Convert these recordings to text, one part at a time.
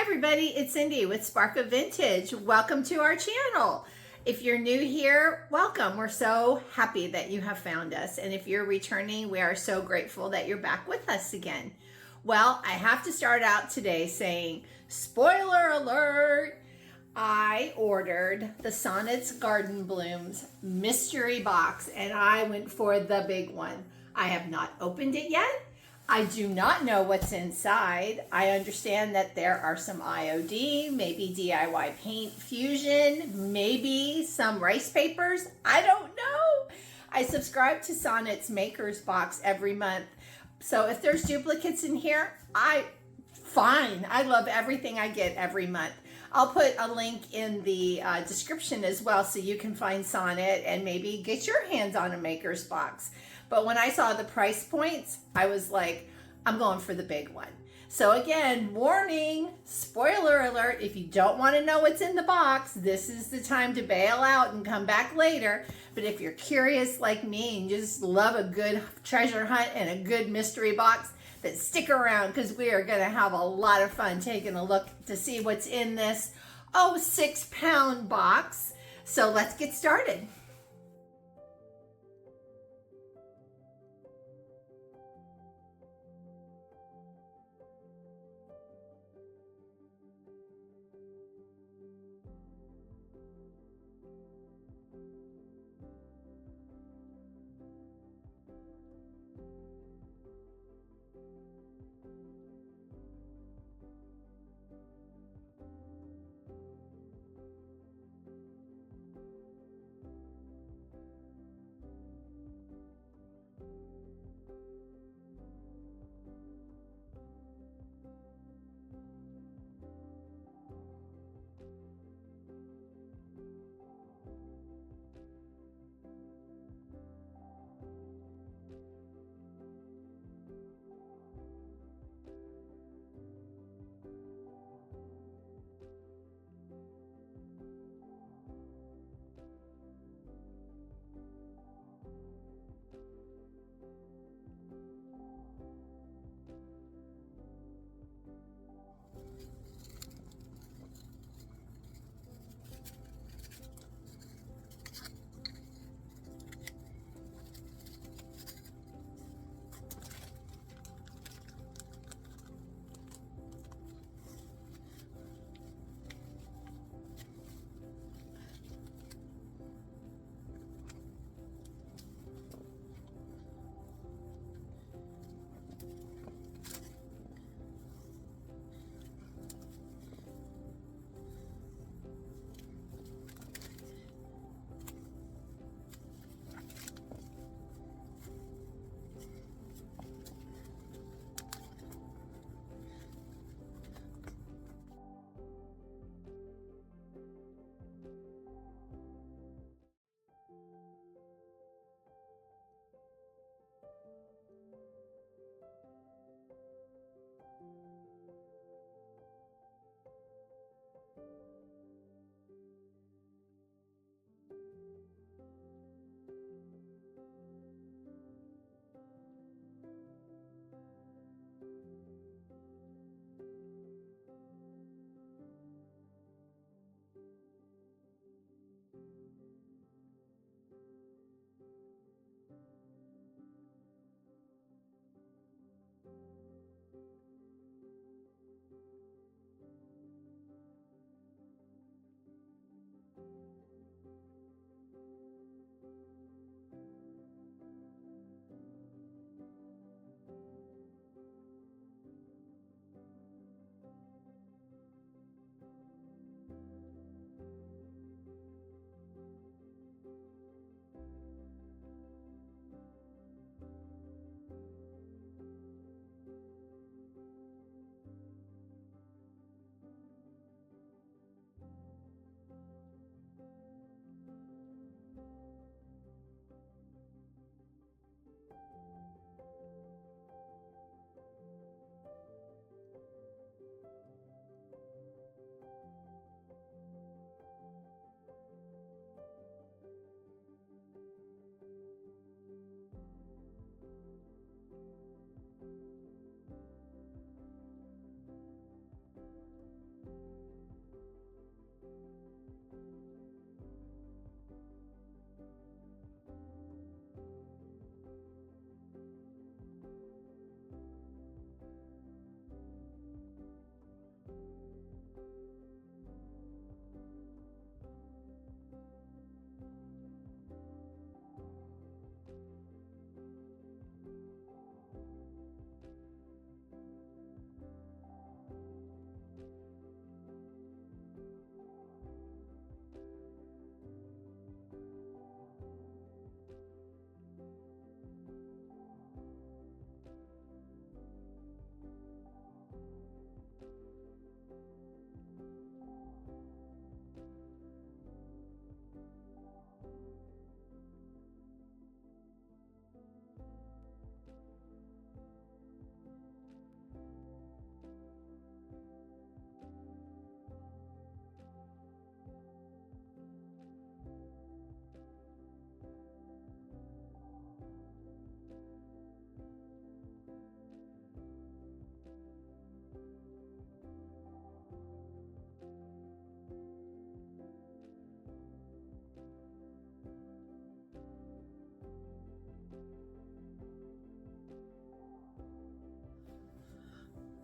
everybody, it's Cindy with Spark of Vintage. Welcome to our channel. If you're new here, welcome. We're so happy that you have found us. And if you're returning, we are so grateful that you're back with us again. Well, I have to start out today saying, spoiler alert, I ordered the Sonnet's Garden Blooms mystery box and I went for the big one. I have not opened it yet. I do not know what's inside. I understand that there are some IOD, maybe DIY paint fusion, maybe some rice papers. I don't know. I subscribe to Sonnet's Makers box every month. So if there's duplicates in here, fine. I love everything I get every month. I'll put a link in the description as well so you can find Sonnet and maybe get your hands on a Makers box. But when I saw the price points, I was like, I'm going for the big one. So again, warning, spoiler alert, if you don't want to know what's in the box, this is the time to bail out and come back later. But if you're curious like me and just love a good treasure hunt and a good mystery box, then stick around because we are going to have a lot of fun taking a look to see what's in this 6-pound box. So let's get started.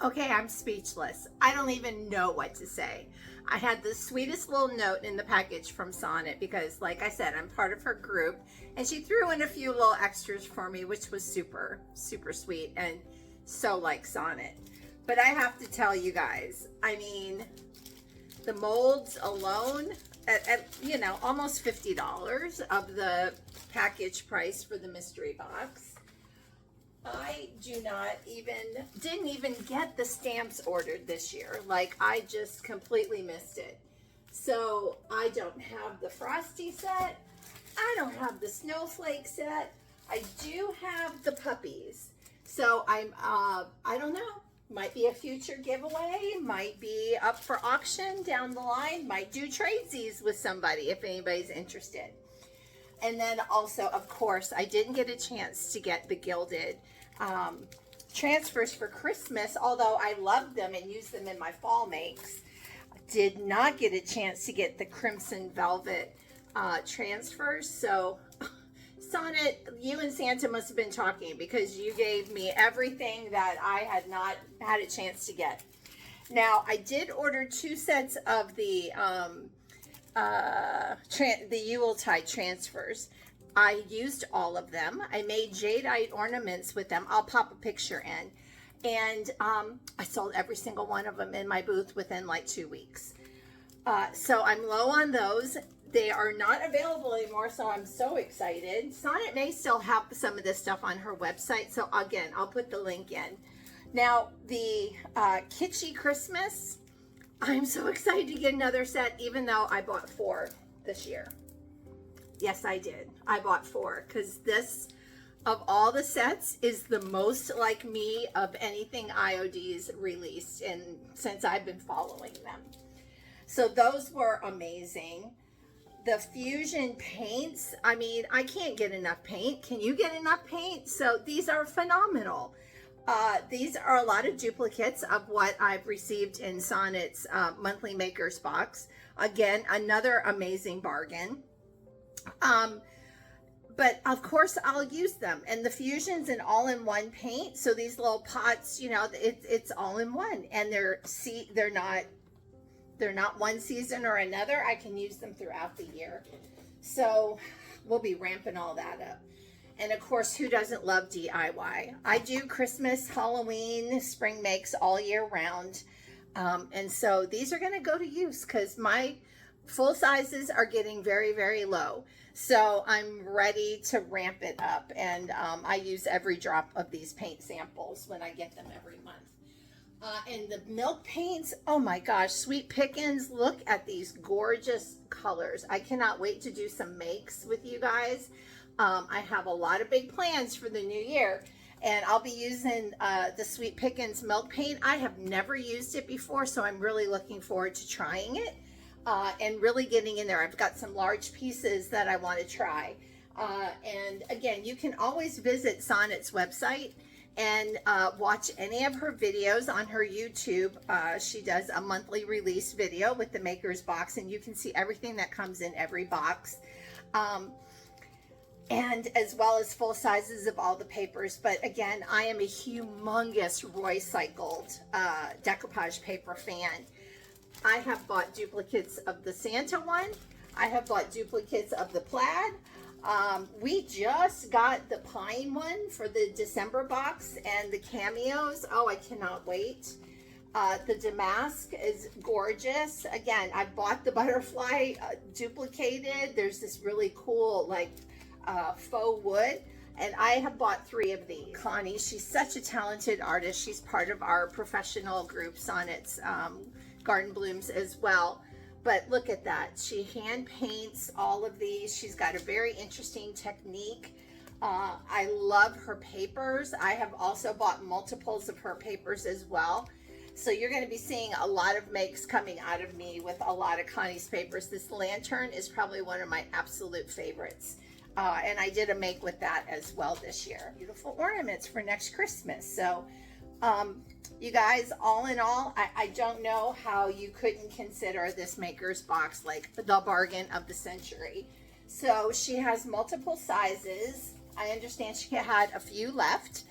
Okay, I'm speechless. I don't even know what to say. I had the sweetest little note in the package from Sonnet because, like I said, I'm part of her group, and she threw in a few little extras for me, which was super, super sweet and so like Sonnet. But I have to tell you guys, I mean, the molds alone at you know, almost $50 of the package price for the mystery box. I didn't even get the stamps ordered this year. Like, I just completely missed it. So I don't have the Frosty set. I don't have the Snowflake set. I do have the puppies. So I don't know. Might be a future giveaway. Might be up for auction down the line. Might do tradesies with somebody if anybody's interested. And then also, of course, I didn't get a chance to get the gilded transfers for Christmas, although I loved them and used them in my fall makes. Did not get a chance to get the crimson velvet transfers. So Sonnet, you and Santa must have been talking because you gave me everything that I had not had a chance to get. Now, I did order 2 sets of the Yuletide transfers. I used all of them. I made jadeite ornaments with them. I'll pop a picture in. And I sold every single one of them in my booth within like 2 weeks. So I'm low on those. They are not available anymore, so I'm so excited. Sonnet may still have some of this stuff on her website. So again, I'll put the link in. Now, the Kitschy Christmas, I'm so excited to get another set, even though I bought 4 this year. Yes, I did. I bought 4 because this, of all the sets, is the most like me of anything IOD's released since I've been following them. So those were amazing. The fusion paints, I mean, I can't get enough paint. Can you get enough paint? So these are phenomenal. These are a lot of duplicates of what I've received in Sonnet's monthly makers box. Again, another amazing bargain. But of course I'll use them, and the fusion's an all-in-one paint. So these little pots, you know, it's all in one, and they're not one season or another. I can use them throughout the year. So we'll be ramping all that up. And of course, who doesn't love DIY? I do Christmas, Halloween, spring makes all year round. And so these are going to go to use because my full sizes are getting very, very low. So I'm ready to ramp it up. And I use every drop of these paint samples when I get them every month. And the milk paints, oh my gosh, sweet pickings. Look at these gorgeous colors. I cannot wait to do some makes with you guys. I have a lot of big plans for the new year, and I'll be using the Sweet Pickins milk paint. I have never used it before, so I'm really looking forward to trying it and really getting in there. I've got some large pieces that I want to try. And again, you can always visit Sonnet's website and watch any of her videos on her YouTube. She does a monthly release video with the Maker's Box, and you can see everything that comes in every box. And as well as full sizes of all the papers. But again, I am a humongous Roy-cycled decoupage paper fan. I have bought duplicates of the Santa one. I have bought duplicates of the plaid. We just got the pine one for the December box, and the cameos. Oh, I cannot wait. The damask is gorgeous. Again, I bought the butterfly duplicated. There's this really cool, like, faux wood, and I have bought 3 of these. Connie, she's such a talented artist. She's part of our professional group, Sonnet's Garden Blooms as well. But look at that. She hand paints all of these. She's got a very interesting technique. I love her papers. I have also bought multiples of her papers as well. So you're going to be seeing a lot of makes coming out of me with a lot of Connie's papers. This lantern is probably one of my absolute favorites. And I did a make with that as well this year. Beautiful ornaments for next Christmas. So you guys, all in all, I don't know how you couldn't consider this Maker's Box like the bargain of the century. So she has multiple sizes. I understand she had a few left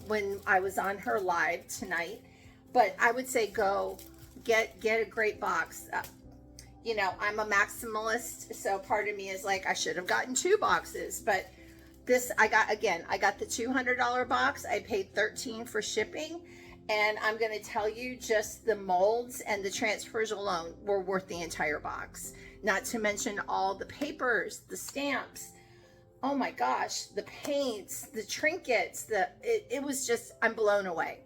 when I was on her live tonight. but I would say go get a great box. You know, I'm a maximalist, so part of me is like, I should have gotten 2 boxes, but this, I got the $200 box. I paid $13 for shipping, and I'm going to tell you, just the molds and the transfers alone were worth the entire box. Not to mention all the papers, the stamps. Oh my gosh, the paints, the trinkets, it was just, I'm blown away.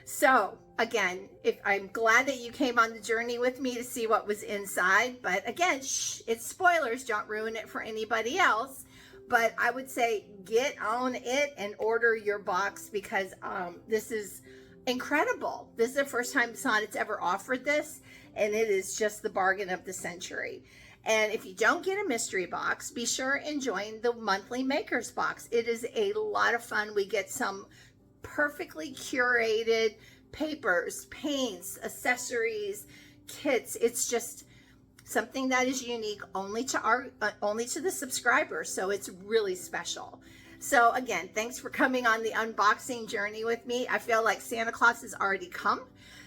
So again, I'm glad that you came on the journey with me to see what was inside, but again, it's spoilers, don't ruin it for anybody else. But I would say get on it and order your box, because this is incredible. This is the first time Sonnet's ever offered this, and it is just the bargain of the century. And if you don't get a mystery box, be sure and join the monthly makers box. It is a lot of fun. We get some perfectly curated papers, paints, accessories, kits. It's just something that is unique only to the subscribers. So it's really special. So again, thanks for coming on the unboxing journey with me. I feel like Santa Claus has already come.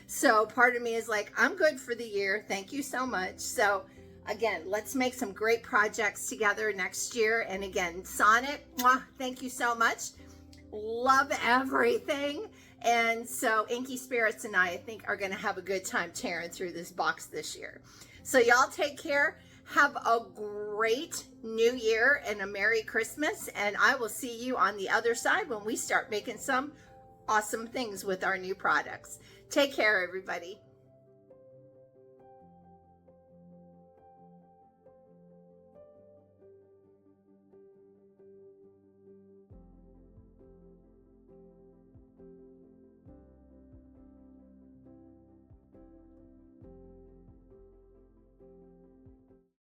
So part of me is like, I'm good for the year. Thank you so much. So again, let's make some great projects together next year. And again, Sonnet, thank you so much. Love everything. And so Inky Spirits and I think, are going to have a good time tearing through this box this year. So y'all take care. Have a great new year and a Merry Christmas. And I will see you on the other side when we start making some awesome things with our new products. Take care, everybody.